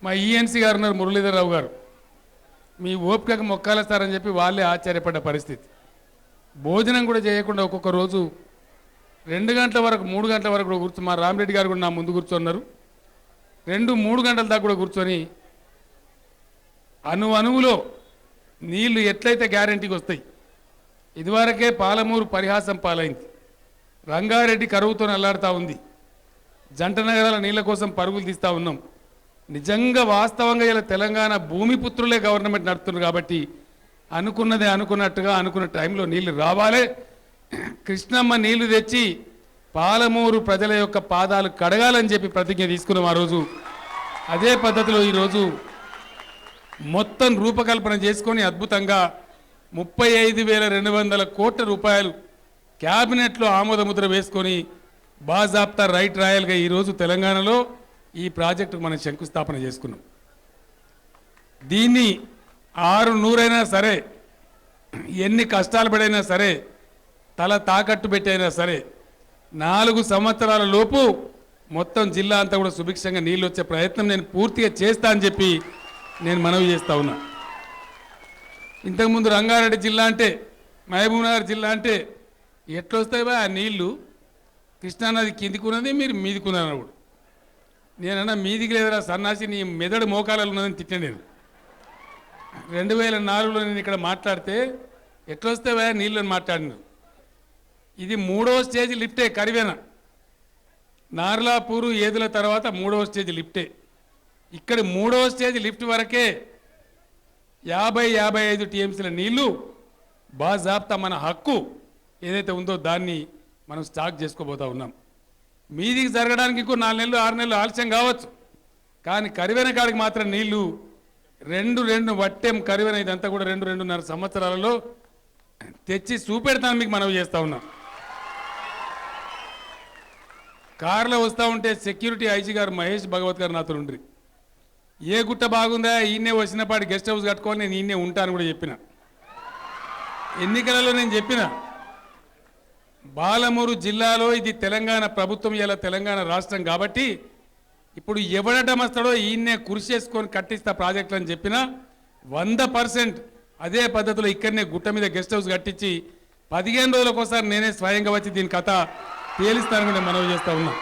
మా ఈఎన్సీ గారు ఉన్నారు మురళీధర్ రావు గారు, మీ ఓపికకు మొక్కాలేస్తారని చెప్పి వాళ్ళే ఆశ్చర్యపడ్డ పరిస్థితి. భోజనం కూడా చేయకుండా ఒక్కొక్క రోజు 2 గంటల వరకు 3 గంటల వరకు కూడా కూర్చొని, మా రామరెడ్డి గారు కూడా నా ముందు కూర్చున్నారు, 2-3 గంటల దాకా కూడా కూర్చొని అణువులో నీళ్లు ఎట్లయితే గ్యారంటీకి వస్తాయి. ఇదివరకే పాలమూరు పరిహాసం పాలైంది, రంగారెడ్డి కరువుతో అల్లాడుతూ ఉంది, జంట నగరాల నీళ్ల కోసం పరుగులు తీస్తూ ఉన్నాం. నిజంగా వాస్తవంగా ఇలా తెలంగాణ భూమిపుత్రులే గవర్నమెంట్ నడుపుతున్నారు కాబట్టి అనుకున్నదే అనుకున్నట్టుగా అనుకున్న టైంలో నీళ్లు రావాలి. కృష్ణమ్మ నీళ్లు తెచ్చి పాలమూరు ప్రజల యొక్క పాదాలు కడగాలని చెప్పి ప్రతిజ్ఞ తీసుకున్నాం ఆ రోజు. అదే పద్ధతిలో ఈరోజు మొత్తం రూపకల్పన చేసుకొని అద్భుతంగా 35,200 కోట్ల రూపాయలు క్యాబినెట్లో ఆమోదముద్ర వేసుకొని బాజాప్తా రైట్ రాయల్గా ఈరోజు తెలంగాణలో ఈ ప్రాజెక్టుకు మనం శంకుస్థాపన చేసుకున్నాం. దీన్ని 600 సరే, ఎన్ని కష్టాలు పడైనా సరే, తల తాకట్టు పెట్టైనా సరే 4 సంవత్సరాల లోపు మొత్తం జిల్లా అంతా కూడా సుభిక్షంగా నీళ్ళు వచ్చే ప్రయత్నం నేను పూర్తిగా చేస్తా అని చెప్పి నేను మనవి చేస్తా ఉన్నా. ఇంతకుముందు రంగారెడ్డి జిల్లా అంటే, మహబూబ్నగర్ జిల్లా అంటే ఎట్లొస్తాయి బా ఆ నీళ్లు, కృష్ణానది కిందికున్నది మీరు మీదికున్నారు. నేనన్నా మీదికి లేదురా సన్నాసి, నీ మెదడు మోకాలలో ఉన్నదని తిట్టిన. నేను 2004లో నేను ఇక్కడ మాట్లాడితే ఎట్లొస్తావా నీళ్ళు అని మాట్లాడినాను. ఇది 3వ స్టేజ్ లిఫ్టే, కరివేన నార్లాపూరు ఏదుల తర్వాత 3వ స్టేజ్ లిఫ్టే. ఇక్కడ 3వ స్టేజ్ లిఫ్ట్ వరకే 50-55 టీఎంసీల నీళ్లు బాజాప్తా మన హక్కు ఏదైతే ఉందో దాన్ని మనం స్టాక్ చేసుకోబోతా ఉన్నాం. మీదికి జరగడానికి ఇంకో 4 నెలలు 6 నెలలు ఆలస్యం కావచ్చు, కానీ కరివేన కాడికి మాత్రం నీళ్లు 2 వట్టెం కరివేన ఇదంతా కూడా 2-2.5 సంవత్సరాలలో తెచ్చి చూపెడతాను మీకు మనవి చేస్తూ ఉన్నాం. కారులో వస్తూ ఉంటే సెక్యూరిటీ ఐజీ గారు మహేష్ భగవత్ గారు నాతో ఉండ్రి, ఏ గుట్ట బాగుందా ఈయనే వచ్చినపాటి గెస్ట్ హౌస్ కట్టుకొని నేను ఈయనే ఉంటాను కూడా చెప్పిన. ఎన్నికలలో నేను చెప్పిన పాలమూరు జిల్లాలో ఇది తెలంగాణ ప్రభుత్వం, ఇలా తెలంగాణ రాష్ట్రం కాబట్టి ఇప్పుడు ఎవడటమస్తాడో ఈయన్నే కృషి చేసుకొని కట్టిస్తా ప్రాజెక్టులు అని చెప్పిన 100% అదే పద్ధతిలో ఇక్కడనే గుట్ట మీద గెస్ట్ హౌస్ కట్టించి 15 రోజులకు ఒకసారి నేనే స్వయంగా వచ్చి దీని కథ తేలిస్తానని నేను మనవి చేస్తూ ఉన్నా.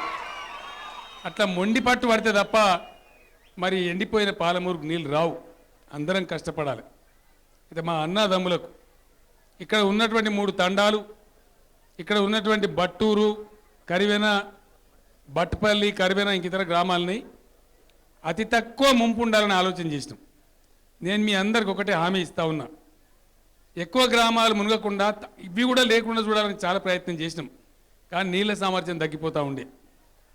అట్లా మొండి పట్టు పడితే తప్ప మరి ఎండిపోయిన పాలమూరుకు నీళ్ళు రావు. అందరం కష్టపడాలి. అయితే మా అన్నదమ్ములకు ఇక్కడ ఉన్నటువంటి 3 తండాలు, ఇక్కడ ఉన్నటువంటి బట్టూరు, కరివెన, బట్పల్లి, కరివెన ఇంక ఇతర గ్రామాలని అతి తక్కువ ముంపు ఉండాలని ఆలోచన చేసినాం. నేను మీ అందరికి ఒకటే హామీ ఇస్తా ఉన్నా, ఎక్కువ గ్రామాలు మునగకుండా ఇవి కూడా లేకుండా చూడాలని చాలా ప్రయత్నం చేసినాం, కానీ నీళ్ళ సామర్థ్యం తగ్గిపోతూ ఉండే.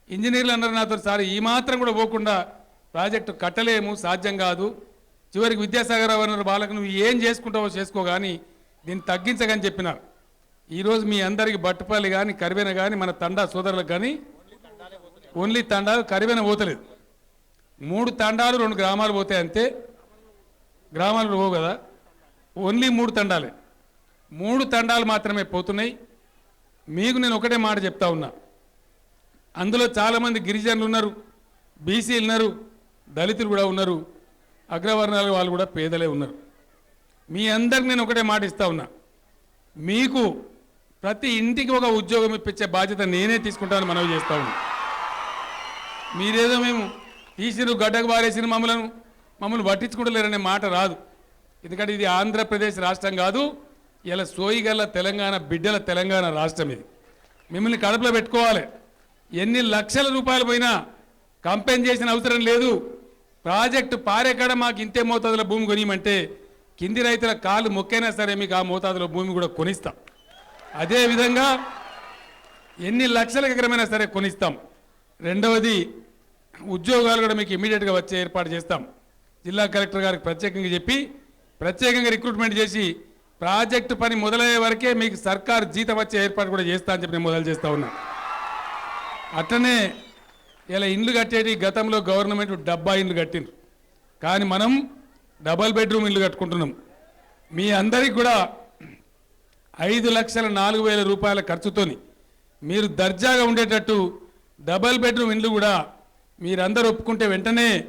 ఇంజనీర్లు అన్నారు నాతో, సార్ ఈ మాత్రం కూడా పోకుండా ప్రాజెక్టు కట్టలేము, సాధ్యం కాదు. చివరికి విద్యాసాగర్ రావు అన్నారు, వాళ్ళకు నువ్వు ఏం చేసుకుంటావో చేసుకో కానీ దీన్ని తగ్గించగని చెప్పినారు. ఈరోజు మీ అందరికీ బట్టుపల్లి కానీ కరివెన కానీ మన తండా సోదరులకు కానీ ఓన్లీ తండాలు, కరివెన పోతలేదు. 3 తండాలు 2 గ్రామాలు పోతాయి అంతే, గ్రామాలు పోవు కదా, ఓన్లీ 3 తండాలే. 3 తండాలు మాత్రమే పోతున్నాయి. మీకు నేను ఒకటే మాట చెప్తా ఉన్నా, అందులో చాలామంది గిరిజనులు ఉన్నారు, బీసీలు ఉన్నారు, దళితులు కూడా ఉన్నారు, అగ్రవర్ణాల వాళ్ళు కూడా పేదలే ఉన్నారు. మీ అందరికి నేను ఒకటే మాట ఇస్తా ఉన్నా, మీకు ప్రతి ఇంటికి ఒక ఉద్యోగం ఇప్పించే బాధ్యత నేనే తీసుకుంటానని మనవి చేస్తా ఉన్నా. మీరేదో మేము తీసిరు గడ్డకు బారేసిన మమ్మల్ని పట్టించుకుంటలేరనే మాట రాదు. ఎందుకంటే ఇది ఆంధ్రప్రదేశ్ రాష్ట్రం కాదు, ఇలా సోయిగల్ల తెలంగాణ బిడ్డల తెలంగాణ రాష్ట్రం. ఇది మిమ్మల్ని కడుపులో పెట్టుకోవాలి. ఎన్ని లక్షల రూపాయలు పోయినా కంపెన్సేషన్ అవసరం లేదు. ప్రాజెక్టు పారేకాడ మాకు ఇంతే మోతాదులో భూమి కొనియమంటే కింది రైతుల కాళ్ళు మొక్కైనా సరే మీకు ఆ మోతాదులో భూమి కూడా కొనిస్తాం. అదేవిధంగా ఎన్ని లక్షల ఎకరమైనా సరే కొనిస్తాం. రెండవది, ఉద్యోగాలు కూడా మీకు ఇమీడియట్గా వచ్చే ఏర్పాటు చేస్తాం. జిల్లా కలెక్టర్ గారికి ప్రత్యేకంగా చెప్పి ప్రత్యేకంగా రిక్రూట్మెంట్ చేసి ప్రాజెక్టు పని మొదలయ్యే వరకే మీకు సర్కారు జీతం వచ్చే ఏర్పాటు కూడా చేస్తా అని చెప్పి నేను మొదలు చేస్తూ ఉన్నా. అట్లనే ఇలా ఇండ్లు కట్టేటి గతంలో గవర్నమెంట్ 70 ఇండ్లు కట్టిండ్రు, కానీ మనం డబల్ బెడ్రూమ్ ఇల్లు కట్టుకుంటున్నాం. మీ అందరికి కూడా 5,04,000 రూపాయల ఖర్చుతోని మీరు దర్జాగా ఉండేటట్టు డబల్ బెడ్రూమ్ ఇల్లు కూడా మీరందరూ ఒప్పుకుంటే వెంటనే